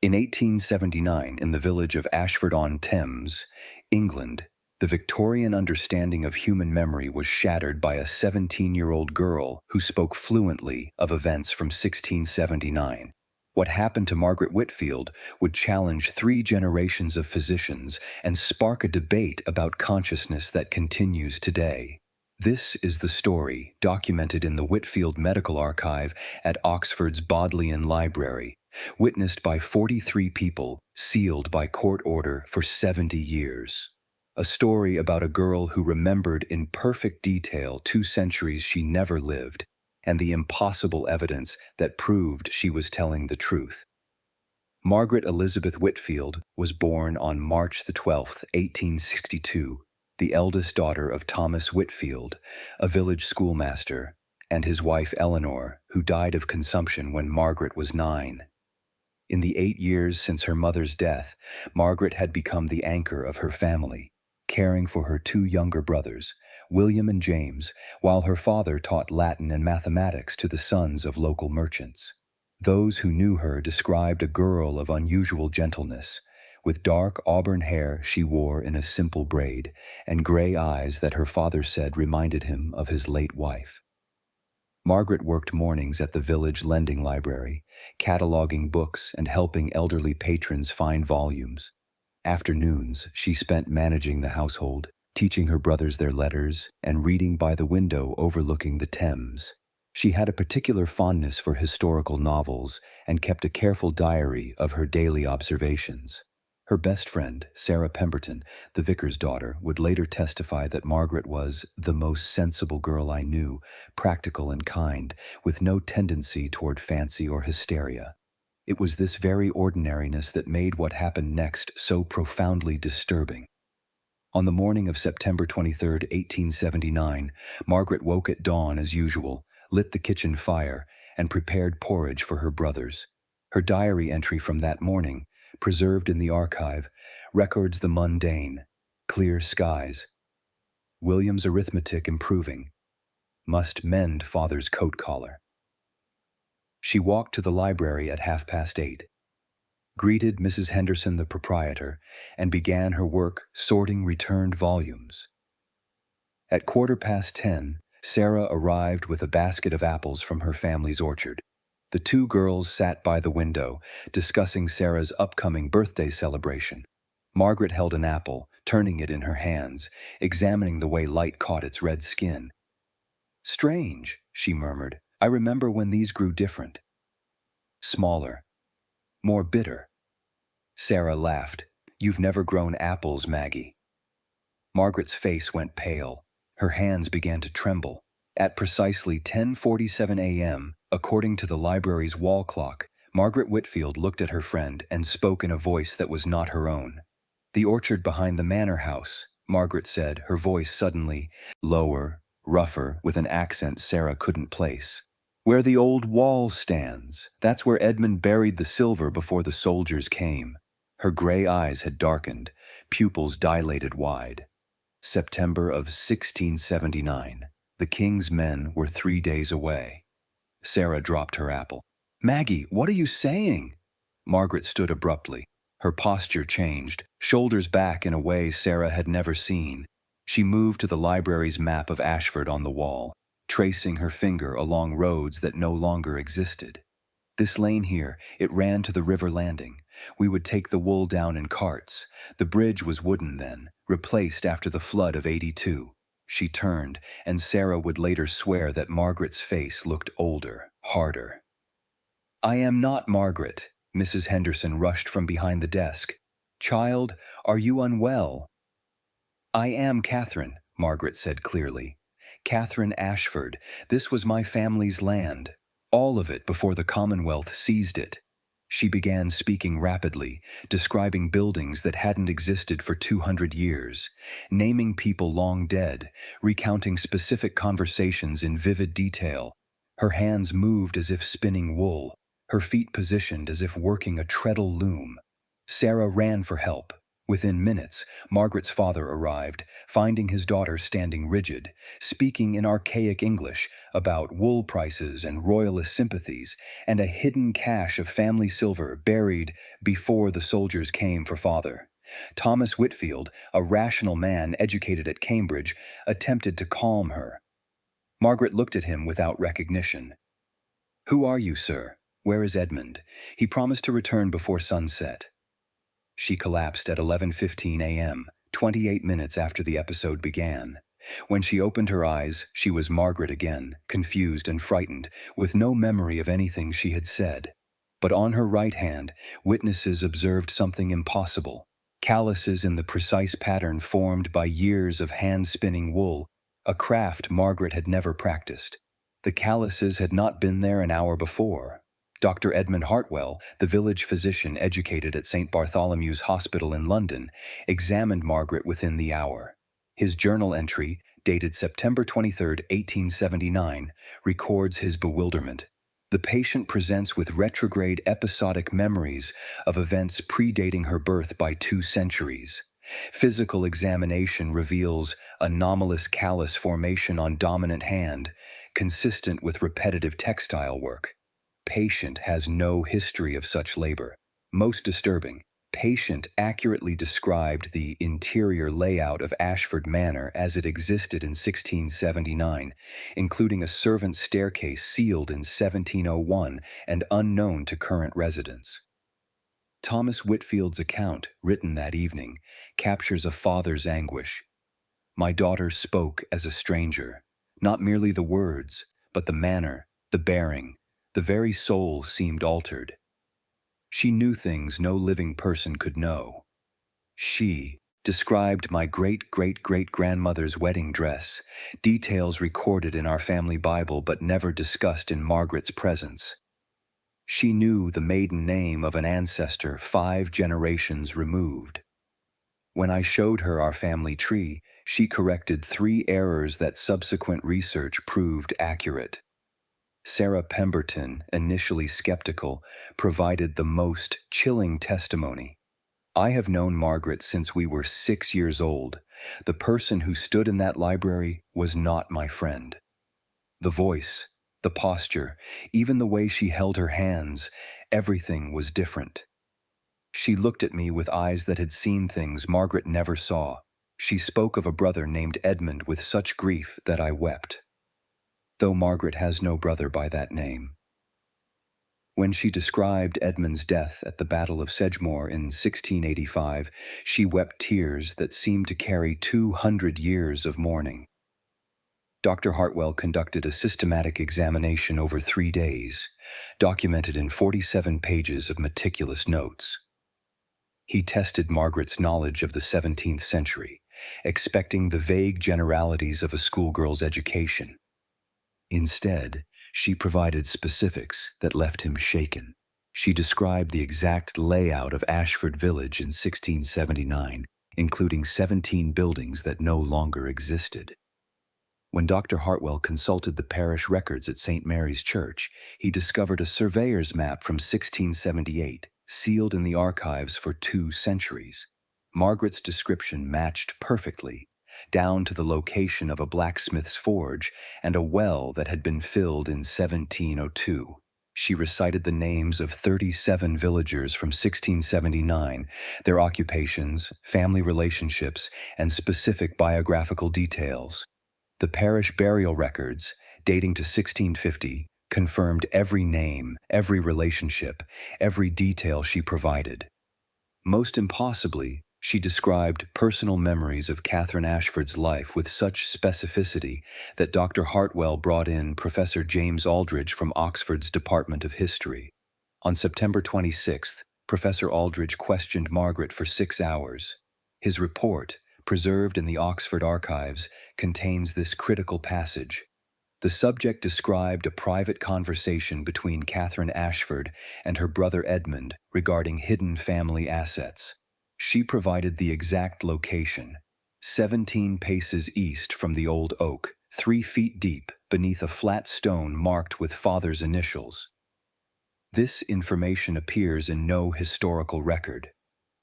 In 1879, in the village of Ashford-on-Thames, England, the Victorian understanding of human memory was shattered by a 17-year-old girl who spoke fluently of events from 1679. What happened to Margaret Whitfield would challenge 3 generations of physicians and spark a debate about consciousness that continues today. This is the story documented in the Whitfield Medical Archive at Oxford's Bodleian Library, witnessed by 43 people, sealed by court order for 70 years. A story about a girl who remembered in perfect detail 2 centuries she never lived, and the impossible evidence that proved she was telling the truth. Margaret Elizabeth Whitfield was born on March 12, 1862, the eldest daughter of Thomas Whitfield, a village schoolmaster, and his wife Eleanor, who died of consumption when Margaret was 9. In the 8 years since her mother's death, Margaret had become the anchor of her family, caring for her 2 younger brothers, William and James, while her father taught Latin and mathematics to the sons of local merchants. Those who knew her described a girl of unusual gentleness, with dark auburn hair she wore in a simple braid, and gray eyes that her father said reminded him of his late wife. Margaret worked mornings at the village lending library, cataloging books and helping elderly patrons find volumes. Afternoons she spent managing the household, teaching her brothers their letters, and reading by the window overlooking the Thames. She had a particular fondness for historical novels and kept a careful diary of her daily observations. Her best friend, Sarah Pemberton, the vicar's daughter, would later testify that Margaret was the most sensible girl I knew, practical and kind, with no tendency toward fancy or hysteria. It was this very ordinariness that made what happened next so profoundly disturbing. On the morning of September 23, 1879, Margaret woke at dawn as usual, lit the kitchen fire, and prepared porridge for her brothers. Her diary entry from that morning, preserved in the archive, records the mundane: clear skies, William's arithmetic improving, must mend father's coat collar. She walked to the library at 8:30, greeted Mrs. Henderson, the proprietor, and began her work sorting returned volumes. At 10:15, Sarah arrived with a basket of apples from her family's orchard. The 2 girls sat by the window, discussing Sarah's upcoming birthday celebration. Margaret held an apple, turning it in her hands, examining the way light caught its red skin. "Strange," she murmured. "I remember when these grew different. Smaller. More bitter." Sarah laughed. "You've never grown apples, Maggie." Margaret's face went pale. Her hands began to tremble. At precisely 10:47 a.m., according to the library's wall clock, Margaret Whitfield looked at her friend and spoke in a voice that was not her own. "The orchard behind the manor house," Margaret said, her voice suddenly lower, rougher, with an accent Sarah couldn't place. "Where the old wall stands. That's where Edmund buried the silver before the soldiers came." Her gray eyes had darkened, pupils dilated wide. September of 1679. The king's men were 3 days away. Sarah dropped her apple. "Maggie, what are you saying?" Margaret stood abruptly. Her posture changed, shoulders back in a way Sarah had never seen. She moved to the library's map of Ashford on the wall, tracing her finger along roads that no longer existed. "This lane here, it ran to the river landing. We would take the wool down in carts. The bridge was wooden then, replaced after the flood of '82. She turned, and Sarah would later swear that Margaret's face looked older, harder. "I am not Margaret." Mrs. Henderson rushed from behind the desk. "Child, are you unwell?" "I am Catherine," Margaret said clearly. "Catherine Ashford. This was my family's land. All of it before the Commonwealth seized it." She began speaking rapidly, describing buildings that hadn't existed for 200 years, naming people long dead, recounting specific conversations in vivid detail. Her hands moved as if spinning wool, her feet positioned as if working a treadle loom. Sarah ran for help. Within minutes, Margaret's father arrived, finding his daughter standing rigid, speaking in archaic English about wool prices and royalist sympathies, and a hidden cache of family silver buried before the soldiers came for father. Thomas Whitfield, a rational man educated at Cambridge, attempted to calm her. Margaret looked at him without recognition. "Who are you, sir? Where is Edmund? He promised to return before sunset." She collapsed at 11:15 a.m., 28 minutes after the episode began. When she opened her eyes, she was Margaret again, confused and frightened, with no memory of anything she had said. But on her right hand, witnesses observed something impossible. Calluses in the precise pattern formed by years of hand-spinning wool, a craft Margaret had never practiced. The calluses had not been there an hour before. Dr. Edmund Hartwell, the village physician educated at St. Bartholomew's Hospital in London, examined Margaret within the hour. His journal entry, dated September 23, 1879, records his bewilderment. The patient presents with retrograde episodic memories of events predating her birth by 2 centuries. Physical examination reveals anomalous callus formation on dominant hand, consistent with repetitive textile work. Patient has no history of such labor. Most disturbing, patient accurately described the interior layout of Ashford Manor as it existed in 1679, including a servant's staircase sealed in 1701 and unknown to current residents. Thomas Whitfield's account, written that evening, captures a father's anguish. "My daughter spoke as a stranger, not merely the words, but the manner, the bearing. The very soul seemed altered. She knew things no living person could know. She described my great-great-great-grandmother's wedding dress, details recorded in our family Bible but never discussed in Margaret's presence. She knew the maiden name of an ancestor 5 generations removed. When I showed her our family tree, she corrected 3 errors that subsequent research proved accurate. Sarah Pemberton, initially skeptical, provided the most chilling testimony. I have known Margaret since we were 6 years old. The person who stood in that library was not my friend. The voice, the posture, even the way she held her hands, everything was different. She looked at me with eyes that had seen things Margaret never saw. She spoke of a brother named Edmund with such grief that I wept, though Margaret has no brother by that name. When she described Edmund's death at the Battle of Sedgemoor in 1685, she wept tears that seemed to carry 200 years of mourning. Dr. Hartwell conducted a systematic examination over 3 days, documented in 47 pages of meticulous notes. He tested Margaret's knowledge of the 17th century, expecting the vague generalities of a schoolgirl's education. Instead, she provided specifics that left him shaken. She described the exact layout of Ashford Village in 1679, including 17 buildings that no longer existed. When Dr. Hartwell consulted the parish records at St. Mary's Church, he discovered a surveyor's map from 1678, sealed in the archives for 2 centuries. Margaret's description matched perfectly, down to the location of a blacksmith's forge and a well that had been filled in 1702. She recited the names of 37 villagers from 1679, their occupations, family relationships, and specific biographical details. The parish burial records, dating to 1650, confirmed every name, every relationship, every detail she provided. Most impossibly, she described personal memories of Catherine Ashford's life with such specificity that Dr. Hartwell brought in Professor James Aldridge from Oxford's Department of History. On September 26th, Professor Aldridge questioned Margaret for 6 hours. His report, preserved in the Oxford archives, contains this critical passage. The subject described a private conversation between Catherine Ashford and her brother Edmund regarding hidden family assets. She provided the exact location, 17 paces east from the old oak, 3 feet deep beneath a flat stone marked with father's initials. This information appears in no historical record.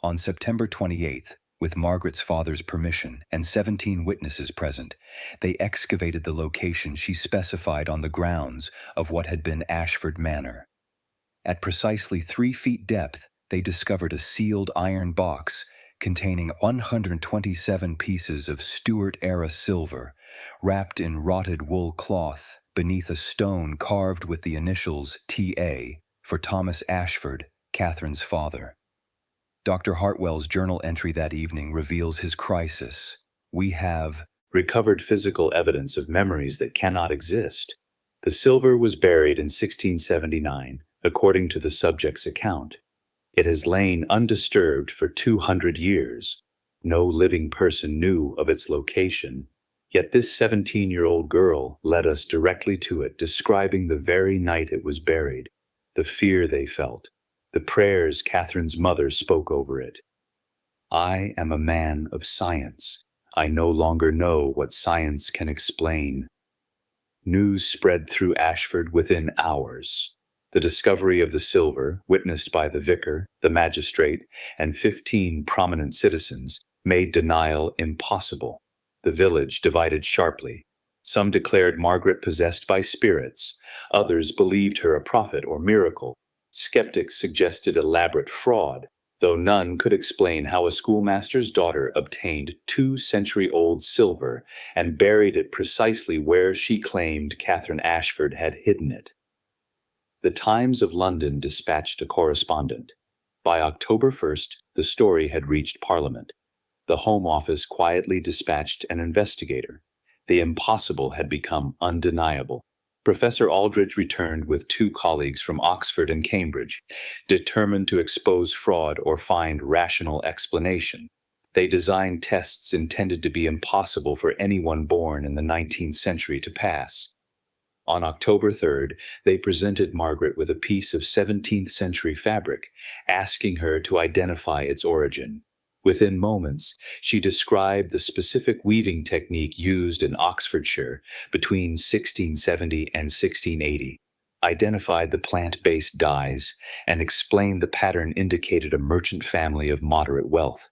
On September 28th, With Margaret's father's permission and 17 witnesses present, they excavated the location she specified on the grounds of what had been Ashford Manor. At precisely 3 feet depth, they discovered a sealed iron box containing 127 pieces of Stuart-era silver, wrapped in rotted wool cloth beneath a stone carved with the initials T.A. for Thomas Ashford, Catherine's father. Dr. Hartwell's journal entry that evening reveals his crisis. "We have recovered physical evidence of memories that cannot exist. The silver was buried in 1679, according to the subject's account. It has lain undisturbed for 200 years. No living person knew of its location. Yet this 17-year-old girl led us directly to it, describing the very night it was buried, the fear they felt, the prayers Catherine's mother spoke over it. I am a man of science. I no longer know what science can explain." News spread through Ashford within hours. The discovery of the silver, witnessed by the vicar, the magistrate, and 15 prominent citizens, made denial impossible. The village divided sharply. Some declared Margaret possessed by spirits. Others believed her a prophet or miracle. Skeptics suggested elaborate fraud, though none could explain how a schoolmaster's daughter obtained 2-century-old silver and buried it precisely where she claimed Catherine Ashford had hidden it. The Times of London dispatched a correspondent. By October 1st, the story had reached Parliament. The Home Office quietly dispatched an investigator. The impossible had become undeniable. Professor Aldridge returned with 2 colleagues from Oxford and Cambridge, determined to expose fraud or find rational explanation. They designed tests intended to be impossible for anyone born in the 19th century to pass. On October 3rd, they presented Margaret with a piece of 17th century fabric, asking her to identify its origin. Within moments, she described the specific weaving technique used in Oxfordshire between 1670 and 1680, identified the plant-based dyes, and explained the pattern indicated a merchant family of moderate wealth.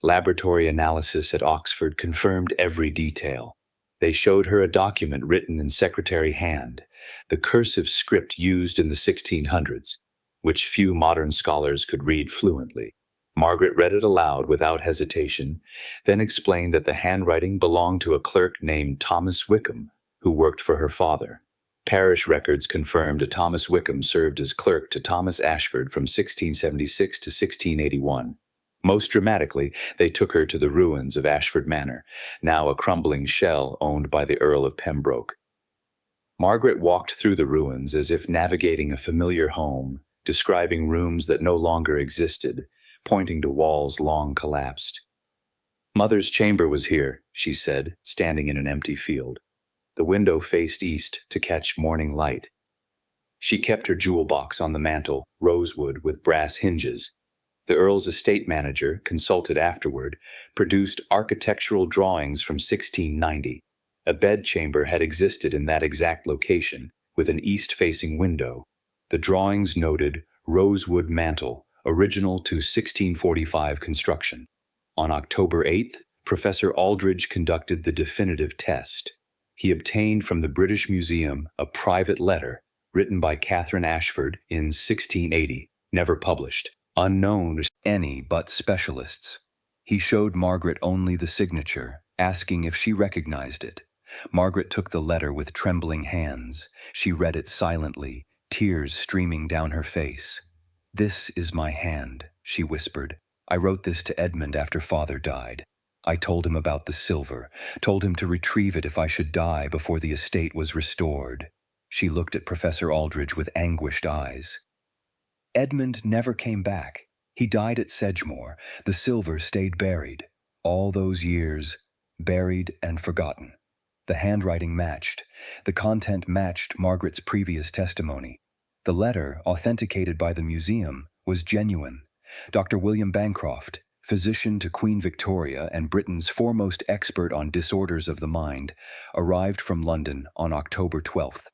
Laboratory analysis at Oxford confirmed every detail. They showed her a document written in secretary hand, the cursive script used in the 1600s, which few modern scholars could read fluently. Margaret read it aloud without hesitation, then explained that the handwriting belonged to a clerk named Thomas Wickham, who worked for her father. Parish records confirmed a Thomas Wickham served as clerk to Thomas Ashford from 1676 to 1681. Most dramatically, they took her to the ruins of Ashford Manor, now a crumbling shell owned by the Earl of Pembroke. Margaret walked through the ruins as if navigating a familiar home, describing rooms that no longer existed, pointing to walls long collapsed. "Mother's chamber was here," she said, standing in an empty field. The window faced east to catch morning light. She kept her jewel box on the mantel, rosewood with brass hinges. The Earl's estate manager, consulted afterward, produced architectural drawings from 1690. A bedchamber had existed in that exact location, with an east-facing window. The drawings noted rosewood mantel, original to 1645 construction. On October 8th, Professor Aldridge conducted the definitive test. He obtained from the British Museum a private letter written by Catherine Ashford in 1680, never published, unknown to any but specialists. He showed Margaret only the signature, asking if she recognized it. Margaret took the letter with trembling hands. She read it silently, tears streaming down her face. "This is my hand," she whispered. "I wrote this to Edmund after Father died. I told him about the silver, told him to retrieve it if I should die before the estate was restored." She looked at Professor Aldridge with anguished eyes. "Edmund never came back. He died at Sedgemoor. The silver stayed buried. All those years, buried and forgotten." The handwriting matched. The content matched Margaret's previous testimony. The letter, authenticated by the museum, was genuine. Dr. William Bancroft, physician to Queen Victoria and Britain's foremost expert on disorders of the mind, arrived from London on October 12th.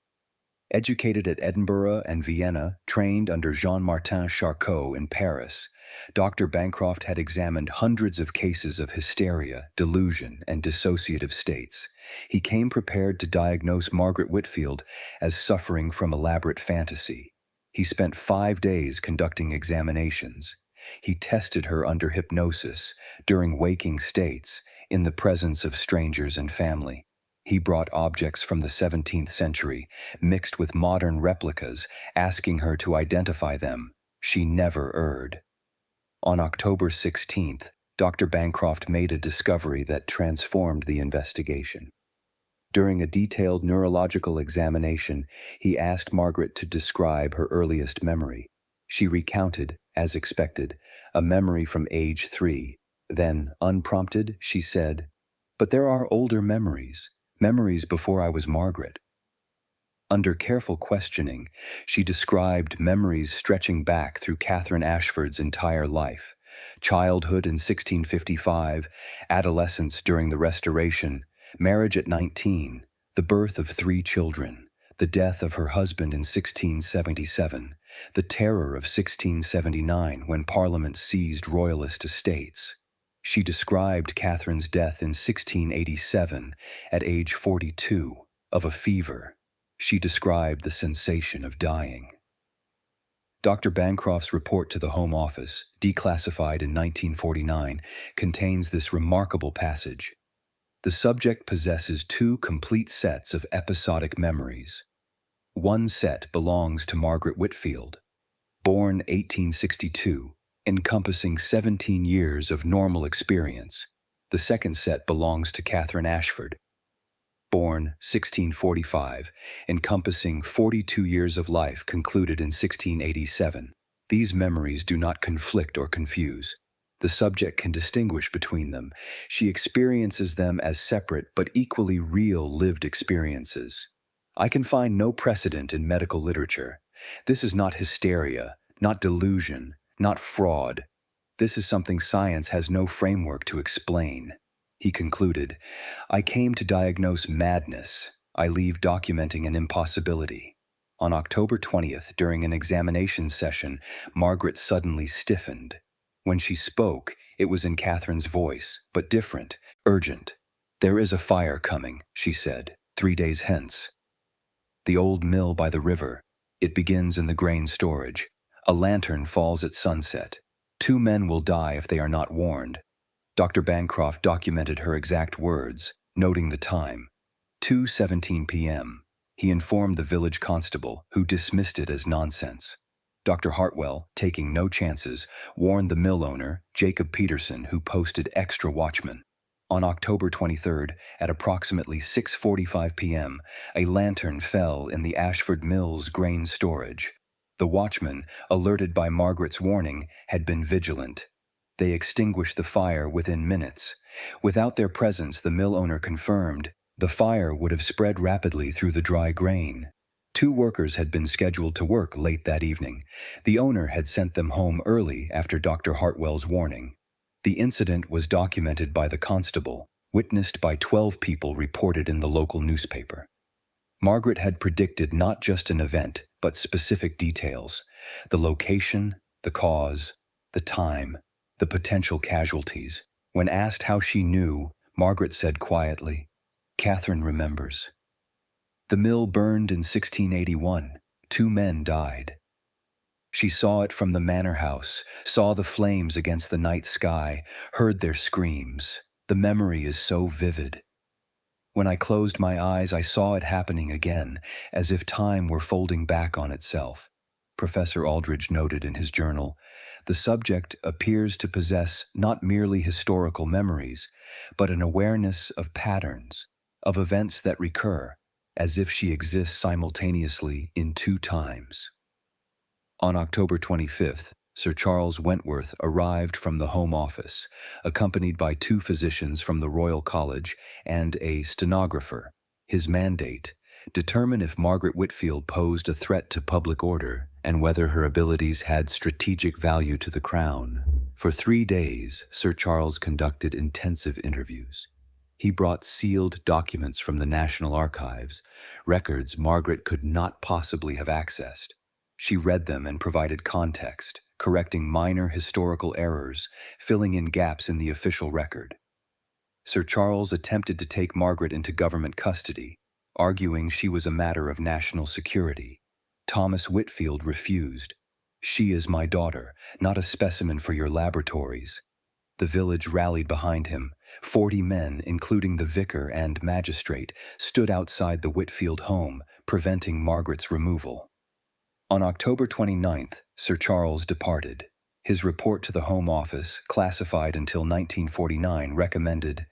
Educated at Edinburgh and Vienna, trained under Jean-Martin Charcot in Paris, Dr. Bancroft had examined hundreds of cases of hysteria, delusion, and dissociative states. He came prepared to diagnose Margaret Whitfield as suffering from elaborate fantasy. He spent 5 days conducting examinations. He tested her under hypnosis, during waking states, in the presence of strangers and family. He brought objects from the 17th century, mixed with modern replicas, asking her to identify them. She never erred. On October 16th, Dr. Bancroft made a discovery that transformed the investigation. During a detailed neurological examination, he asked Margaret to describe her earliest memory. She recounted, as expected, a memory from age 3. Then, unprompted, she said, "But there are older memories before I was Margaret." Under careful questioning, she described memories stretching back through Catherine Ashford's entire life: childhood in 1655, adolescence during the Restoration, marriage at 19, the birth of 3 children, the death of her husband in 1677, the terror of 1679 when Parliament seized royalist estates. She described Catherine's death in 1687, at age 42, of a fever. She described the sensation of dying. Dr. Bancroft's report to the Home Office, declassified in 1949, contains this remarkable passage. The subject possesses 2 complete sets of episodic memories. One set belongs to Margaret Whitfield, born 1862, encompassing 17 years of normal experience. The second set belongs to Catherine Ashford, born 1645, encompassing 42 years of life concluded in 1687. These memories do not conflict or confuse. The subject can distinguish between them. She experiences them as separate but equally real lived experiences. I can find no precedent in medical literature. This is not hysteria, not delusion, not fraud. This is something science has no framework to explain. He concluded, "I came to diagnose madness. I leave documenting an impossibility." On October 20th, during an examination session, Margaret suddenly stiffened. When she spoke, it was in Catherine's voice, but different, urgent. "There is a fire coming," she said, 3 days hence. "The old mill by the river. It begins in the grain storage. A lantern falls at sunset. 2 men will die if they are not warned." Dr. Bancroft documented her exact words, noting the time. 2:17 p.m. He informed the village constable, who dismissed it as nonsense. Dr. Hartwell, taking no chances, warned the mill owner, Jacob Peterson, who posted extra watchmen. On October 23rd, at approximately 6:45 p.m., a lantern fell in the Ashford Mill's grain storage. The watchmen, alerted by Margaret's warning, had been vigilant. They extinguished the fire within minutes. Without their presence, the mill owner confirmed, the fire would have spread rapidly through the dry grain. 2 workers had been scheduled to work late that evening. The owner had sent them home early after Dr. Hartwell's warning. The incident was documented by the constable, witnessed by 12 people reported in the local newspaper. Margaret had predicted not just an event, but specific details: the location, the cause, the time, the potential casualties. When asked how she knew, Margaret said quietly, "Catherine remembers. The mill burned in 1681. 2 men died. She saw it from the manor house, saw the flames against the night sky, heard their screams. The memory is so vivid. When I closed my eyes, I saw it happening again, as if time were folding back on itself." Professor Aldridge noted in his journal, "The subject appears to possess not merely historical memories, but an awareness of patterns, of events that recur, as if she exists simultaneously in 2 times." On October 25th, Sir Charles Wentworth arrived from the Home Office, accompanied by 2 physicians from the Royal College and a stenographer. His mandate: determine if Margaret Whitfield posed a threat to public order and whether her abilities had strategic value to the Crown. For 3 days, Sir Charles conducted intensive interviews. He brought sealed documents from the National Archives, records Margaret could not possibly have accessed. She read them and provided context, correcting minor historical errors, filling in gaps in the official record. Sir Charles attempted to take Margaret into government custody, arguing she was a matter of national security. Thomas Whitfield refused. "She is my daughter, not a specimen for your laboratories." The village rallied behind him. 40 men, including the vicar and magistrate, stood outside the Whitfield home, preventing Margaret's removal. On October 29th, Sir Charles departed. His report to the Home Office, classified until 1949, recommended,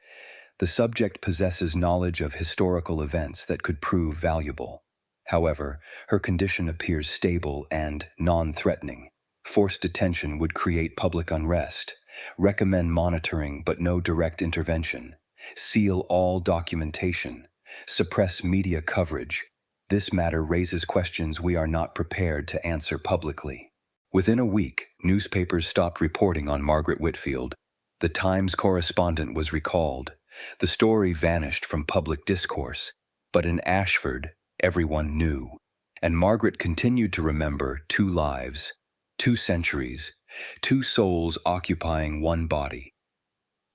"The subject possesses knowledge of historical events that could prove valuable. However, her condition appears stable and non-threatening. Forced detention would create public unrest. Recommend monitoring but no direct intervention. Seal all documentation. Suppress media coverage. This matter raises questions we are not prepared to answer publicly." Within a week, newspapers stopped reporting on Margaret Whitfield. The Times correspondent was recalled. The story vanished from public discourse. But in Ashford, everyone knew. And Margaret continued to remember 2 lives, 2 centuries, 2 souls occupying one body.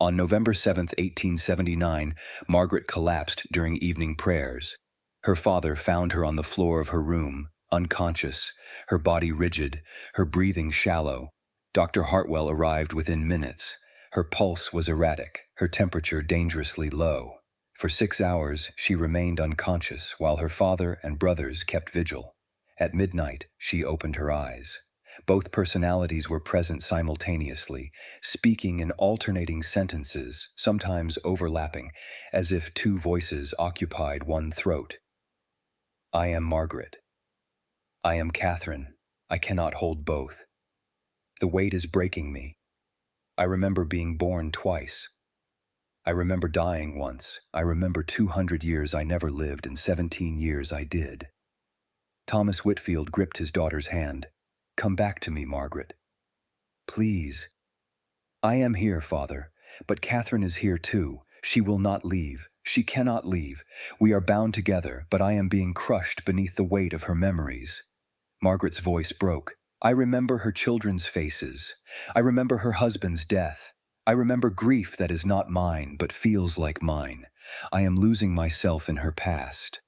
On November 7, 1879, Margaret collapsed during evening prayers. Her father found her on the floor of her room, unconscious, her body rigid, her breathing shallow. Dr. Hartwell arrived within minutes. Her pulse was erratic, her temperature dangerously low. For 6 hours, she remained unconscious while her father and brothers kept vigil. At midnight, she opened her eyes. Both personalities were present simultaneously, speaking in alternating sentences, sometimes overlapping, as if 2 voices occupied one throat. "I am Margaret. I am Catherine. I cannot hold both. The weight is breaking me. I remember being born twice. I remember dying once. I remember 200 years I never lived and 17 years I did." Thomas Whitfield gripped his daughter's hand. "Come back to me, Margaret. Please." "I am here, Father, but Catherine is here too. She will not leave. She cannot leave. We are bound together, but I am being crushed beneath the weight of her memories." Margaret's voice broke. "I remember her children's faces. I remember her husband's death. I remember grief that is not mine, but feels like mine. I am losing myself in her past."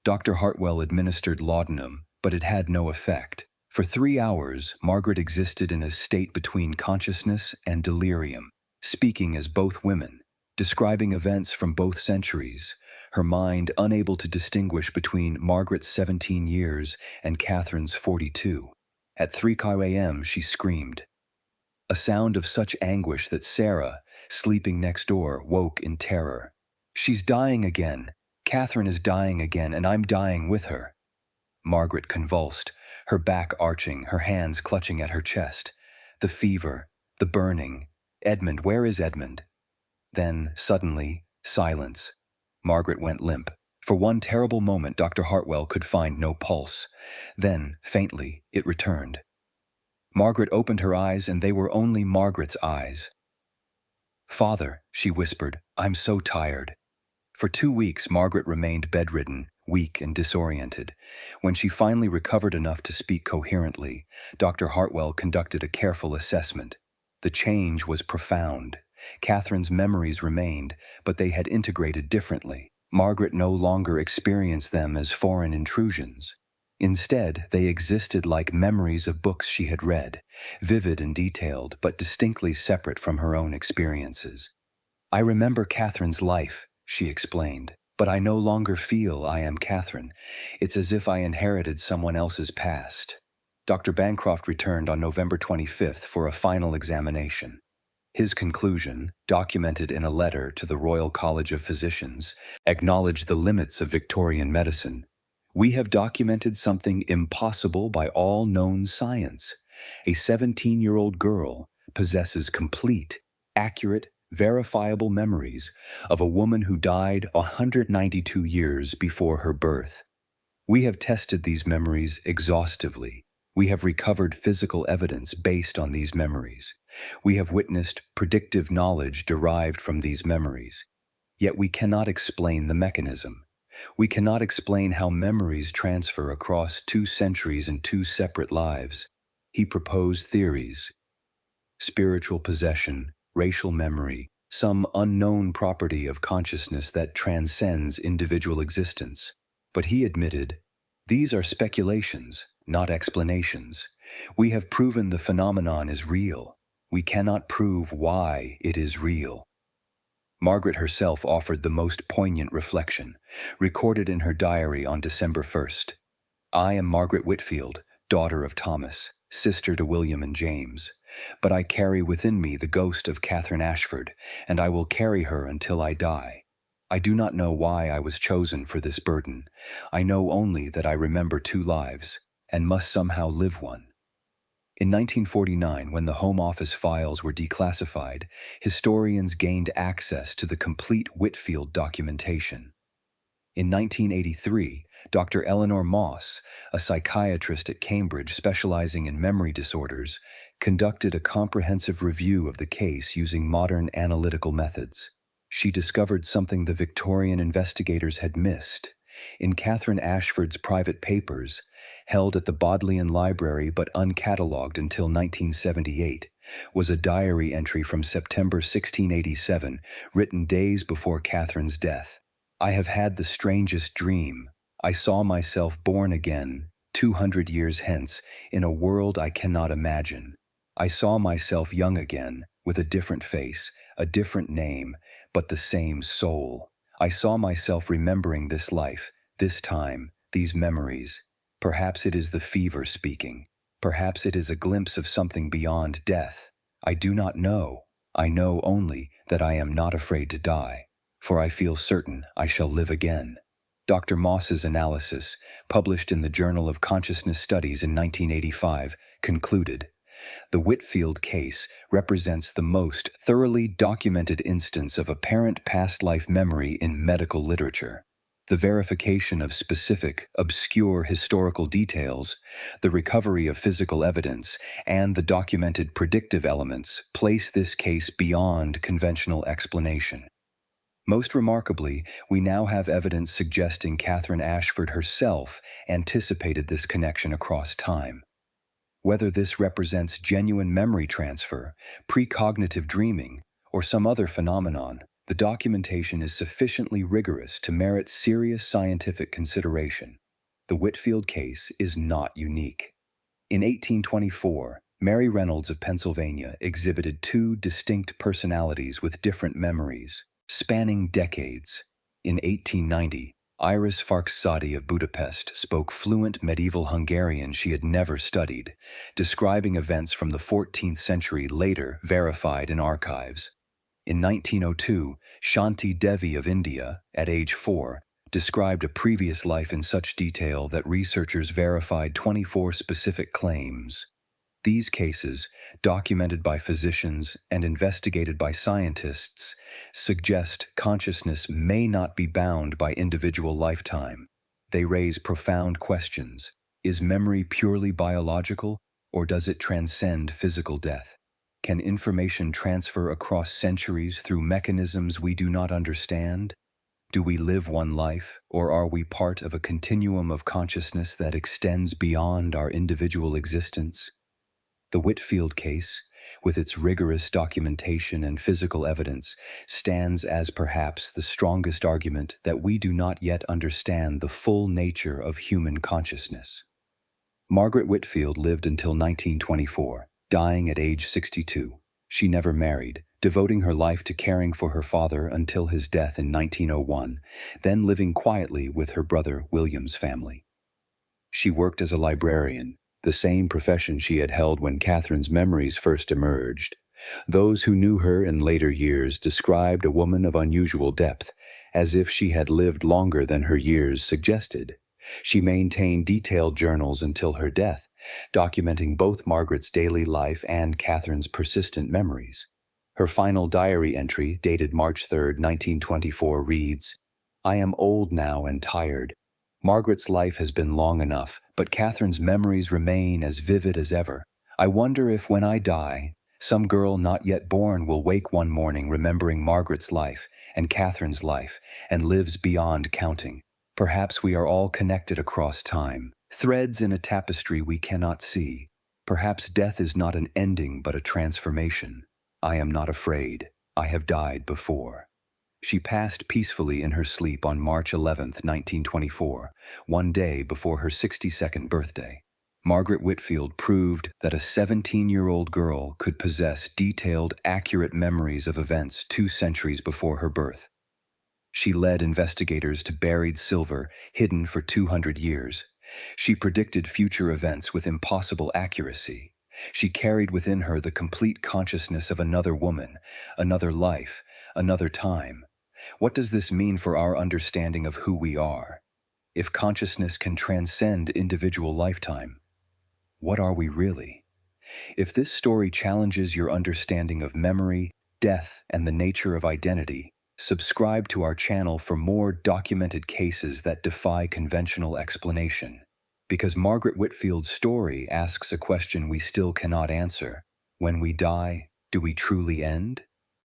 Dr. Hartwell administered laudanum, but it had no effect. For 3 hours, Margaret existed in a state between consciousness and delirium, speaking as both women, describing events from both centuries, her mind unable to distinguish between Margaret's 17 years and Catherine's 42. At 3 a.m. she screamed. A sound of such anguish that Sarah, sleeping next door, woke in terror. "She's dying again. Catherine is dying again, and I'm dying with her." Margaret convulsed, her back arching, her hands clutching at her chest. The fever, the burning. "Edmund, where is Edmund?" Then, suddenly, silence. Margaret went limp. For one terrible moment, Dr. Hartwell could find no pulse. Then, faintly, it returned. Margaret opened her eyes, and they were only Margaret's eyes. "Father," she whispered, "I'm so tired." For 2 weeks, Margaret remained bedridden, weak and disoriented. When she finally recovered enough to speak coherently, Dr. Hartwell conducted a careful assessment. The change was profound. Catherine's memories remained, but they had integrated differently. Margaret no longer experienced them as foreign intrusions. Instead, they existed like memories of books she had read, vivid and detailed, but distinctly separate from her own experiences. "I remember Catherine's life," she explained, "but I no longer feel I am Catherine. It's as if I inherited someone else's past." Dr. Bancroft returned on November 25th for a final examination. His conclusion, documented in a letter to the Royal College of Physicians, acknowledged the limits of Victorian medicine. "We have documented something impossible by all known science. A 17-year-old girl possesses complete, accurate, verifiable memories of a woman who died 192 years before her birth. We have tested these memories exhaustively. We have recovered physical evidence based on these memories. We have witnessed predictive knowledge derived from these memories. Yet we cannot explain the mechanism. We cannot explain how memories transfer across 2 centuries and 2 separate lives. He proposed theories: spiritual possession, racial memory, some unknown property of consciousness that transcends individual existence. But he admitted, these are speculations, not explanations. We have proven the phenomenon is real. We cannot prove why it is real. Margaret herself offered the most poignant reflection, recorded in her diary on December 1st. I am Margaret Whitfield, daughter of Thomas, sister to William and James, but I carry within me the ghost of Catherine Ashford, and I will carry her until I die. I do not know why I was chosen for this burden. I know only that I remember 2 lives, and must somehow live one. In 1949, when the Home Office files were declassified, historians gained access to the complete Whitfield documentation. In 1983, Dr. Eleanor Moss, a psychiatrist at Cambridge specializing in memory disorders, conducted a comprehensive review of the case using modern analytical methods. She discovered something the Victorian investigators had missed. In Catherine Ashford's private papers, held at the Bodleian Library but uncatalogued until 1978, was a diary entry from September 1687, written days before Catherine's death. I have had the strangest dream. I saw myself born again, 200 years hence, in a world I cannot imagine. I saw myself young again, with a different face, a different name, but the same soul. I saw myself remembering this life, this time, these memories. Perhaps it is the fever speaking. Perhaps it is a glimpse of something beyond death. I do not know. I know only that I am not afraid to die, for I feel certain I shall live again. Dr. Moss's analysis, published in the Journal of Consciousness Studies in 1985, concluded, the Whitfield case represents the most thoroughly documented instance of apparent past life memory in medical literature. The verification of specific, obscure historical details, the recovery of physical evidence, and the documented predictive elements place this case beyond conventional explanation. Most remarkably, we now have evidence suggesting Catherine Ashford herself anticipated this connection across time. Whether this represents genuine memory transfer, precognitive dreaming, or some other phenomenon, the documentation is sufficiently rigorous to merit serious scientific consideration. The Whitfield case is not unique. In 1824, Mary Reynolds of Pennsylvania exhibited 2 distinct personalities with different memories, spanning decades. In 1890, Iris Farksadi of Budapest spoke fluent medieval Hungarian she had never studied, describing events from the 14th century later verified in archives. In 1902, Shanti Devi of India, at age 4, described a previous life in such detail that researchers verified 24 specific claims. These cases, documented by physicians and investigated by scientists, suggest consciousness may not be bound by individual lifetime. They raise profound questions. Is memory purely biological, or does it transcend physical death? Can information transfer across centuries through mechanisms we do not understand? Do we live one life, or are we part of a continuum of consciousness that extends beyond our individual existence? The Whitfield case, with its rigorous documentation and physical evidence, stands as perhaps the strongest argument that we do not yet understand the full nature of human consciousness. Margaret Whitfield lived until 1924, dying at age 62. She never married, devoting her life to caring for her father until his death in 1901, then living quietly with her brother William's family. She worked as a librarian, the same profession she had held when Catherine's memories first emerged. Those who knew her in later years described a woman of unusual depth, as if she had lived longer than her years suggested. She maintained detailed journals until her death, documenting both Margaret's daily life and Catherine's persistent memories. Her final diary entry, dated March 3, 1924, reads, I am old now and tired. Margaret's life has been long enough, but Catherine's memories remain as vivid as ever. I wonder if when I die, Some girl not yet born will wake one morning remembering Margaret's life and Catherine's life and lives beyond counting. Perhaps we are all connected across time, threads in a tapestry we cannot see. Perhaps death is not an ending but a transformation. I am not afraid. I have died before. She passed peacefully in her sleep on March 11, 1924, one day before her 62nd birthday. Margaret Whitfield proved that a 17-year-old girl could possess detailed, accurate memories of events 2 centuries before her birth. She led investigators to buried silver hidden for 200 years. She predicted future events with impossible accuracy. She carried within her the complete consciousness of another woman, another life, another time. What does this mean for our understanding of who we are? If consciousness can transcend individual lifetime, what are we really? If this story challenges your understanding of memory, death, and the nature of identity, subscribe to our channel for more documented cases that defy conventional explanation. Because Margaret Whitfield's story asks a question we still cannot answer. When we die, do we truly end?